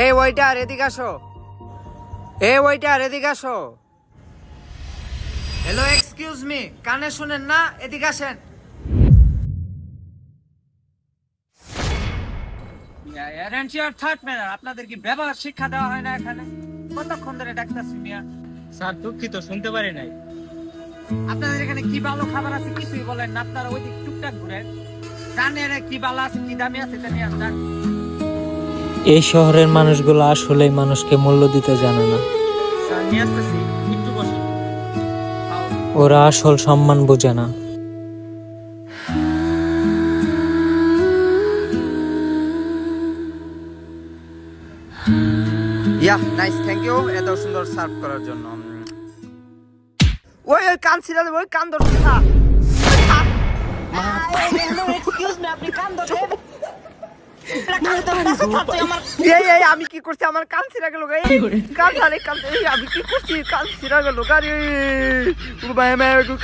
এই ওইটার এদিকে আসো। এই ওইটার এদিকে আসো। হ্যালো, এক্সকিউজ মি, কানে শুনেন না? এদিকে আসেন। আপনাদের কি ব্যবহার শিক্ষা দেওয়া হয় না এখানে? কতক্ষণ ধরে ডাকতেছি মিয়া। স্যার দুঃখিত, শুনতে পারি নাই। আপনাদের এখানে কি ভালো খাবার আছে কিছুই বলেন না। আপনারা ওই দিক টুকটাক ঘুরেন, জানেন কি ভালো আছে কি দামি আছে এটা নিয়ে আসেন। এই শহরের মানুষগুলো আসলেই মানুষকে মূল্য দিতে জানে না। স্যার নিয়ে আসতেছি, একটু বসে। ওরা আসল সম্মান বোঝে না। ইয়া নাইস, থ্যাংক ইউ এত সুন্দর সার্ভ করার জন্য। ওই ওই কান ছিড়া দেব, ওই কান ধরছে না। এক্সকিউজ মি, আপনি কান ধরেন। এই আমি কি করছি? আমার কান ছিড়া গেল। কান ছাড়ে কান, আমি কি করছি? কান ছিড়া গেল গাড়ি।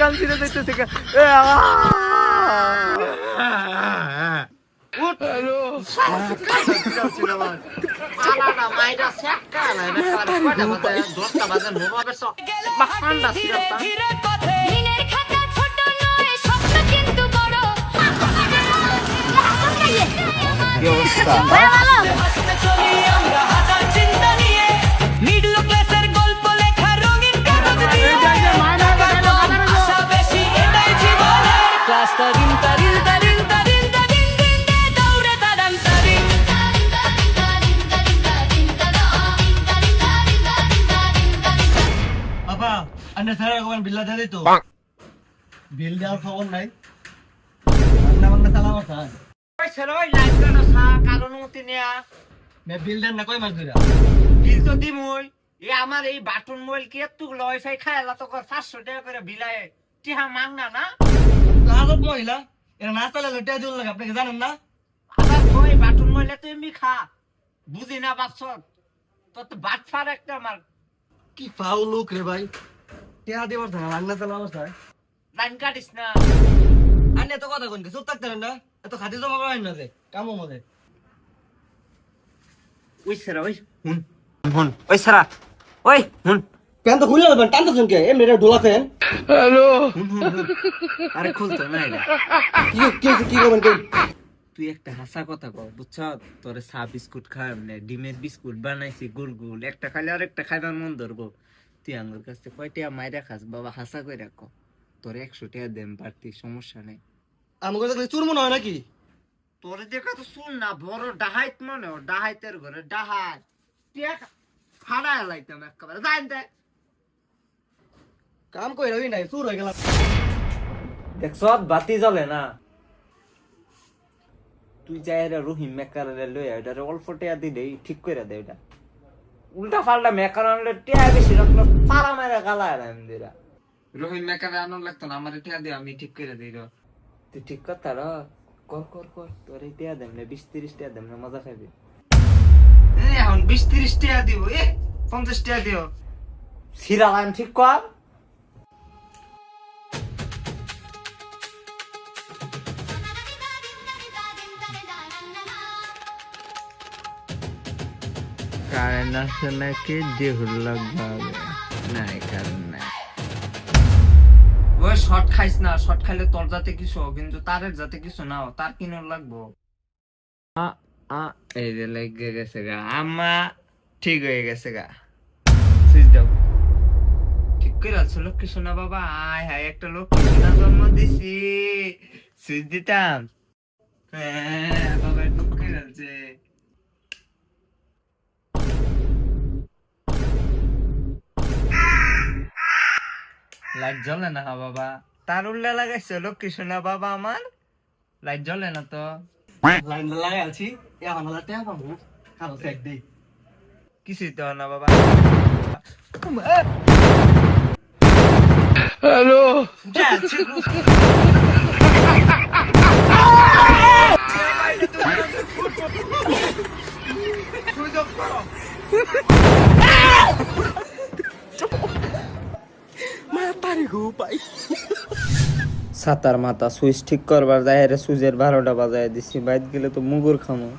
কান ছিড়ে যাইতেছে। বিল দেওয়ার খবর নাই। বিল দেন না, কই মাস ধরে বিল তো দিমই। আমার এই বাটন মোবাইল কি একটু ওয়াইফাই খাইলা তো 500 টাকা করে বিলায় টিহা মাংনা না। আজব মহিলা, এরা না চালে লুটিয়া দিল লাগে, আপনাকে জানেন না? আবার কই বাটন মোবাইলে তো এমনি খা, বুঝি না বাপস। তোর তো বাট ফার একটা আমার। কি ফাউ লোক রে ভাই, টেহা দেবার থাকে রান্না চালা অবস্থায় লাইন কাটিস না। আনে এত কথা কোন চুপ থাকতে না, এত খাতি জমা করেন না যে কামো মধ্যে। ওই সারা ওই হুন হুন, ওই সারা ওই হুন। প্যান তো খুলে দেবেন, টানতেছেন কে? এমনি এটা ঢোলা ফ্যান। হ্যালো হুন হুন হুন। আরে খুলতো না এটা। কি করবেন কেন? তুই একটা হাসা কথা কর, বুঝছ? তোরে চা বিস্কুট খাই, ডিমের বিস্কুট বানাইছি গুল গুল, একটা খাইলে আর একটা খাইবার মন ধরবো। তুই আঙ্গুর কাছে কয়টা মাইরা খাস বাবা? হাসা করে রাখো। তোর 100 টাকা দেম পারতি, সমস্যা নেই। আমাকে দেখলে চুর মনে হয় নাকি? তোর দেখা তো শুন না, বড় ডাহাইত মনে হয়, ডাহাইতের ঘরে ডাহাই ফাড়ায় লাইতাম একেবারে। যাই দেখ কাম কই রবি নাই, চুর হয়ে গেলাম। দেখছ বাতি জ্বলে না। তুই যাই রহিম মেকারে লইয়া এটা অল্প টেয়া দিলেই ঠিক করে দে। এটা উল্টা পাল্টা মেকার আনলে টেয়া বেশি রাখলো, পাড়া মারা গালা আমি দিরা। রহিম মেকারে আনন্দ লাগতো না, আমার টেয়া দিয়ে আমি ঠিক করে দিই। তুই ঠিক কথা র কর কর কর, তোর এই টেয়া দেম না 20-30 টাকা দেম না, মজা খাবি। এখন 20-30 টাকা দিব, 50 টাকা দিও। সিরা লাইন ঠিক কর। কারেন্ট আসে নাকি দেহুর লাগবে না? কারণ নাই। ওই শর্ট খাইস না, শর্ট খাইলে তোর যাতে কিছু, কিন্তু তারের যাতে কিছু নাও, তার কিনোর লাগবো। এই যে লেগে গেছে গা, আমা ঠিক হয়ে গেছে গা। সুইচ দাও। ঠিক করে আছো লক্ষ্মী সোনা বাবা। আয় হায়, একটা লক্ষ্মী সোনা জন্ম দিছি। সুইচ দিতাম। হ্যাঁ বাবা, ঠিক করে আছে। লাইট জ্বলে না বাবা, তার উল্লা লাগাইছো লক্ষ্মী সোনা বাবা আমার। লাইট জ্বলে না তো। লাইন লাগাই আছি, এখন হলা টেহা পাবো, খালো চেক দেই। কিছুই তো না বাবা। হ্যালো সাতার মাথা সুইচ ঠিক করবার যায়, সুইচের 12টা বাজায় দিছি। বাইত গেলে তো মুগুর খামো।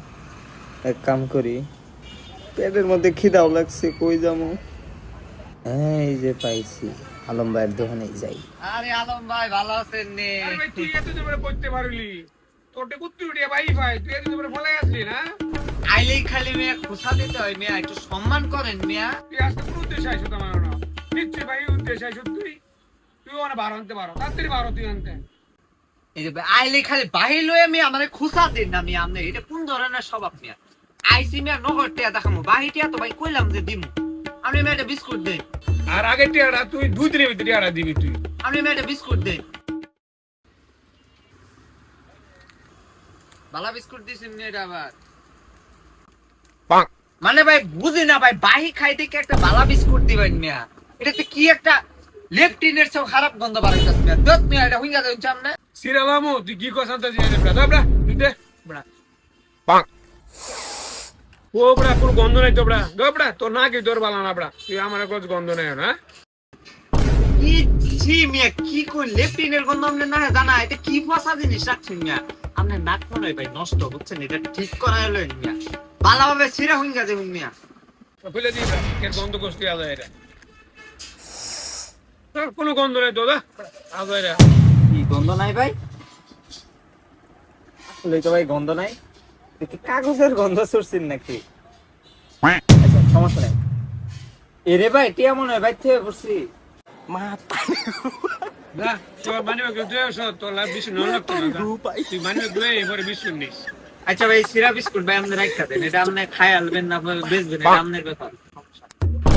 এক কাম করি, পেটের মধ্যে খিদাও লাগছে, কই যাবো? এই যে পাইছি, আলম ভাইয়ের দোকানে যাই। আরে আলম ভাই ভালো আছেন নে? আরে ভাই তুই এত জোরে পড়তে পারলি, তোরটে কুত্তি উঠিয়া ভাই ভাই তুই এত জোরে ফলাই আসলি না? আইলেই খালি মিয়া খোসা দিতে হয় মিয়া, একটু সম্মান করেন মিয়া। তুই আজকে কোন উদ্দেশ্যে আইসো তোমার না? নিশ্চয় ভাই উদ্দেশ্যে আইসো তুই ওখানে বার আনতে পারো, তাড়াতাড়ি বারো তুই আনতে। এই যে আইলেই খালি বাহির লয়ে মিয়া আমারে খোসা দিন না মিয়া, আপনি এটা কোন ধরনের স্বভাব মিয়া? আইসি মিয়া নগর টিয়া দেখামু, বাহির টিয়া তো ভাই কইলাম যে দিমু। আপনি মিয়া একটা বিস্কুট দেন, আর আগের টিয়াটা তুই 2 দিনের ভিতরে টিয়াটা দিবি তুই। আপনি মিয়া একটা বিস্কুট দেন। বালা বিস্কুট দিছেন নি এটা আবার? মানে ভাই বুঝি না ভাই, বাহি খাইতে কি একটা বালা বিস্কুট দিবেন মিয়া? এটা কি একটা লেফটিনের সব খারাপ গন্ধ বাড়াইতাছে মিয়া। দত মিয়া এটা হুইঙ্গা দেন সামনে। সিরালামু তুই কি কসান তা জিয়ে বড়া দবড়া তুই দে বড়া। ও বড়া কোন গন্ধ নাই তো বড়া, দবড়া তোর না কি তোর বালা না বড়া, তুই আমার কোন গন্ধ নাই না? কি ছি মিয়া, কি কই লেফটিনের গন্ধ আপনি না জানা? এটা কি ফসা জিনিস রাখছেন মিয়া? আপনি নাক মনে হয় ভাই নষ্ট হচ্ছেন, এটা ঠিক করা হলো মিয়া। ভালোভাবে সিরা হুইঙ্গা দেবেন মিয়া। ফেলে দিই বড়া, এর গন্ধ কষ্ট আদা এটা। তোর কোনো গন্ধ নাই তো দা আদা এটা। কি গন্ধ নাই ভাই? আসলে তো ভাই গন্ধ নাই, দেখি কাগজের গন্ধ ছুটছেন নাকি? আচ্ছা সমস্যা নাই। এরে ভাই টিয়া মনে হয় বাইর থেকে পড়ছি। না তোর মানে তুই আসো, তোর লাভ বেশি নয় লাগতো না, তুই মানে এবারে বিস্কুট নিস। আচ্ছা ভাই সিরা বিস্কুট ভাই আপনি রাখা দেন, এটা আপনি খাই আলবেন না বেচবেন, এটা আপনার ব্যাপার।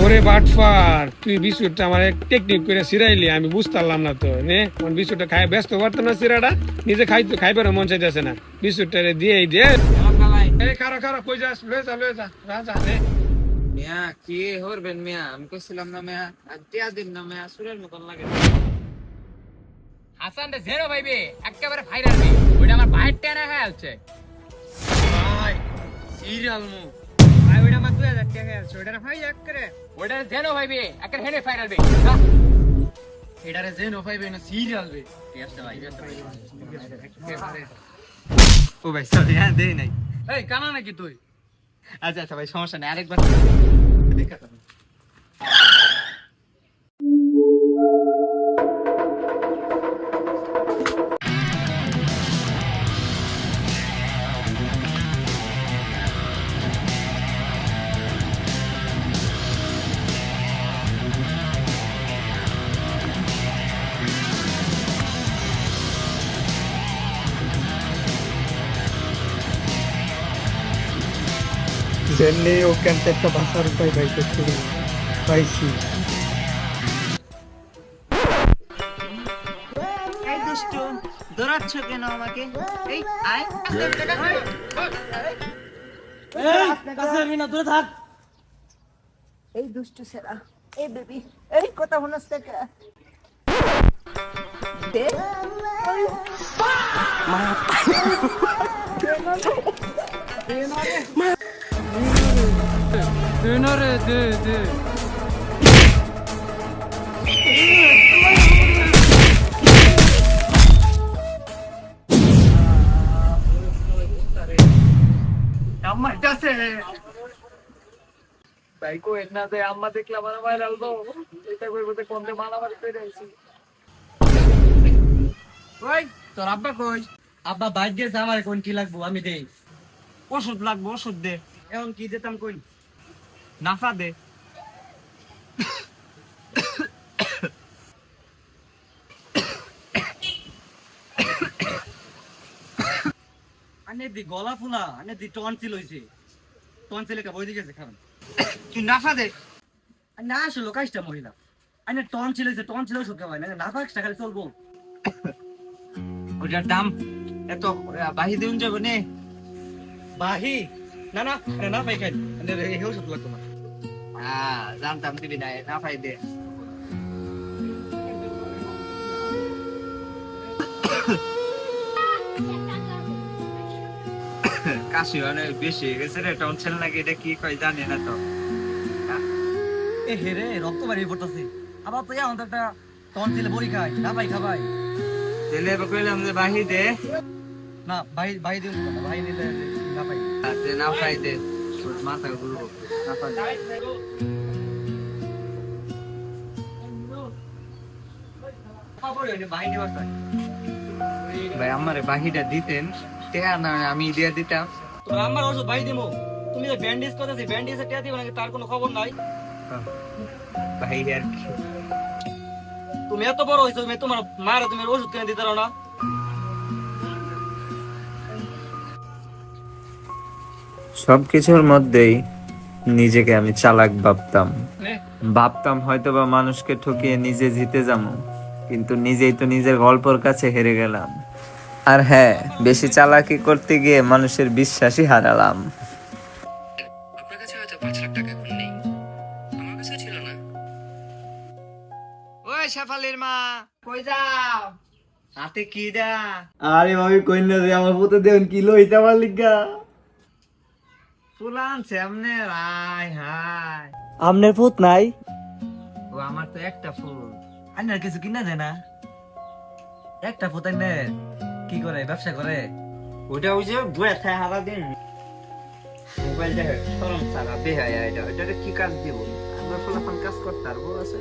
ওরে বাটফার, তুই বিস্কুটটা আমার টেকনিক করে সিরাইলি, আমি বুঝতে পারলাম না তো। নে কোন বিস্কুটটা খাই ব্যস্ত পারতাম না, সিরাটা নিজে খাইবার মন চাইতেছে না, বিস্কুটটা দিয়েই দে। এই খারা খারা কই যাস, লয়ে যা রাজা নে। মিয়া কি হরবেন মিয়া, আমি কইছিলাম না মিয়া আর টিয়া দিন না মিয়া, সুরের মতন লাগে। হাসান রে জেরো ভাইবে একেবারে ফাইরাল বে, ওইটা আমার বাইর টেনা হয়ে আছে ভাই সিরিয়াল মু ভাই, ওইটা আমার 2000 টাকা হয়ে আছে, ওইটা ভাই এক করে ওইটা জেরো ভাইবে একেবারে হেনে ফাইরাল বে। এটারে জেন ও পাইবে না সিরিয়াল বে। ও ভাই সরি হ্যাঁ দেই নাই। এই কানা নাকি তুই? আচ্ছা আচ্ছা ভাই সমস্যা নেই, আরেকবার দেখা যাবে। জেনে ওখান থেকে একটা বাসার উপায় পাইছি। এই দুষ্টু দৌড়াচ্ছ কেন আমাকে? এই আয় এই দুষ্টু সেরা, এই বেবি, এই কথা হনস থেকে দে আমার কাছে ভাই কো না যে আম্মা দেখলা আমার ভাইরাল দো, এটা কই বলতে কোনতে মারামারি করে আইছি। ওই তোর আব্বা কই? আব্বা বাইক গেছে, আমার কোন কি লাগবো আমি দেই। ওষুধ লাগবো, ওষুধ দে। এখন কি দিতাম কই? নাফা দে। আনে দি গলা ফুলা, আনে দি টনসিল হইছে, টনসিলে কা বই দিয়েছে খাবেন। তুই নাফা দে। না আসলে কাজটা মহিলা আনে টনসিল হইছে, টনসিল ওষুধ খাওয়াই না, না পাকটা খালি চলবো। ওটার দাম এত বাহি দিন যাবো নে। বাহি না না আরে না পাই খাই, আনে এই ওষুধ লাগতো না। হ্যাঁ জানতাম দিবি না, নাফাই দে। কাশি অনেক বেশি হয়ে গেছে রে, টনসিল নাকি এটা কি কয় জানি না তো। এ হেরে রক্ত বাড়িয়ে পড়তেছে, আবার তো এখন তো একটা টনসিলে বড়ি খাই, না পাই খাবাই তেলে কইলাম যে বাহি দে। না ভাই ভাই দিন না, ভাই নিলে না পাই। নাফাই দে। মাথা ঘুরবো ভাই আমার বাহিটা দিতেন টেয়া না আমি দিয়ে দিতাম তোর আমার ওষুধ ভাই দিমু তুমি যে ব্যান্ডেজ করতেছি ব্যান্ডেজে টিয়া দিবা নাকি তার কোনো খবর নাই ভাই আর কি তুমি এত বড় হইছো তুমি তোমার মায়ের তুমি ওষুধ কিনে দিতে পারো না সবকিছুর মধ্যেই নিজেকে আমি চালাক ভাবতাম হয়তো বা মানুষকে ঠকিয়ে নিজে জিতে যাবো, কিন্তু নিজেই তো নিজের গল্পের কাছে হেরে গেলাম। আর হ্যাঁ, বেশি চালাকি করতে গিয়ে মানুষের বিশ্বাসই হারালাম। আপনার কাছে হয়তো 5 লাখ টাকা এখন নেই, আমার কাছে ছিল না। ওই শেফালির মা কই যাও হাতে কি দা আরে ভাবি কই না রে, আমার পুতে দেন কি লইতে আমার লিগা ফুল আনছে আমনে রাই হাই আমনের ভূত নাই ও আমার তো একটা ফুল আন্নার কিছু কিনা যায় না একটা ভূত আন্নে কি করে ব্যবসা করে ওটা ওই যে বয়ে থাকে হারা দিন মোবাইল দেখে সরম সারা বেহায়া এটা কি কাজ দিব আমরা ফুল কাজ করতে পারবো আছে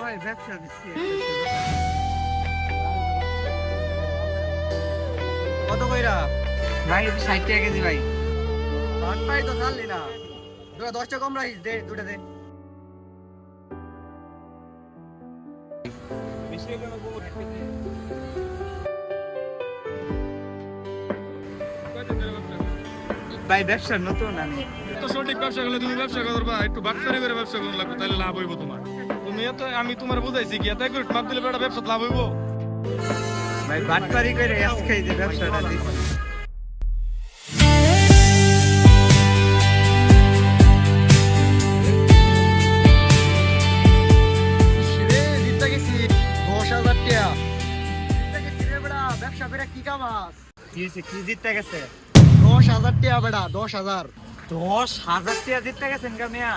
ভাই ব্যবসা দিচ্ছি কত কইরা ভাই 60 টাকা কেজি ভাই পাট পাই তো চাললি না 10 টাকা কম রাখিস দে দুটা দে ভাই ব্যবসা নতুন আমি তো সঠিক ব্যবসা করলে তুমি ব্যবসা করবা, একটু বাটপারি করে ব্যবসা করলে লাগবে, তাহলে লাভ হইব তোমার। তুমি এত আমি তোমার বুঝাইছি কি এত করে মাপ দিলে বেটা ব্যবসা লাভ হইব। ভাই বাটপারি করে আজকে এই যে ব্যবসাটা দিচ্ছি ব্যবসা করে কি কামাস কি জিততে গেছে 10,000 টাকা বেটা 10,000 10,000 টাকা জিততে গেছেন গা মিয়া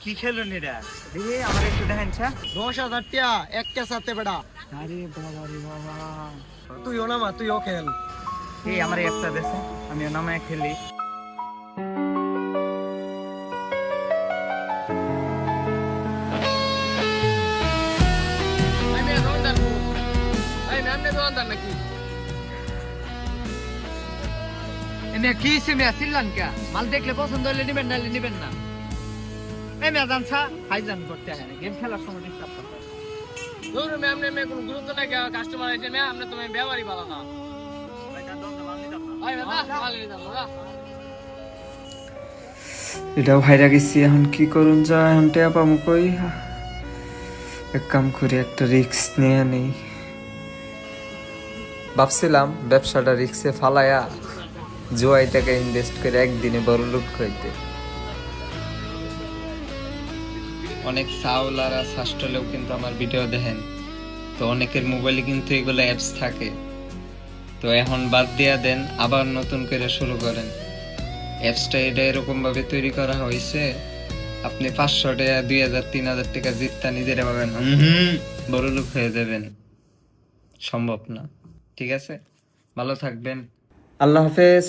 কি খেলুন এটা দেখি আমার একটু দেখেন 10,000 টাকা একটা সাথে বেটা আরে বাবা রে বাবা তুইও না মা তুইও খেল এই আমার একটা দেশে আমি নামায় খেলি কি সিমিয়া সিল্লান কে মাল দেখলে পছন্দ হলে নিবেন না নিবেন না এই মেয়া জানছা হাইজান করতে হয় না গেম খেলার সময় ডিস্টার্ব করতে ধরো ম্যাম নে কোনো গুরুত্ব নাই, কাস্টমার আইছে ম্যাম আমরা তুমি ব্যবহারই ভালো না। এটা ভাইরা গেছি, এখন কি করুন যা, এখন টেয়া পামু কই? এক কাম করে একটা রিস্ক নিয়ে নেই। ভাবছিলাম ব্যবসাটা রিস্কে ফালায়া জুয়াই টাকা ইনভেস্ট করে একদিনে বড় লোক হইতে। অনেক সাউলারা সাস্টলেও কিন্তু আমার ভিডিও দেখেন, তো অনেকের মোবাইলে কিন্তু এগুলো অ্যাপস থাকে, তো এখন বাদ দিয়া দেন, আবার নতুন করে শুরু করেন। অ্যাপসটা এটা এরকম ভাবে তৈরি করা হয়েছে, আপনি 500 টাকা 2,000 3,000 টাকা জিততা নিজেরা পাবেন, বড় লোক হয়ে যাবেন, সম্ভব না। ঠিক আছে, ভালো থাকবেন, আল্লাহ হাফেজ।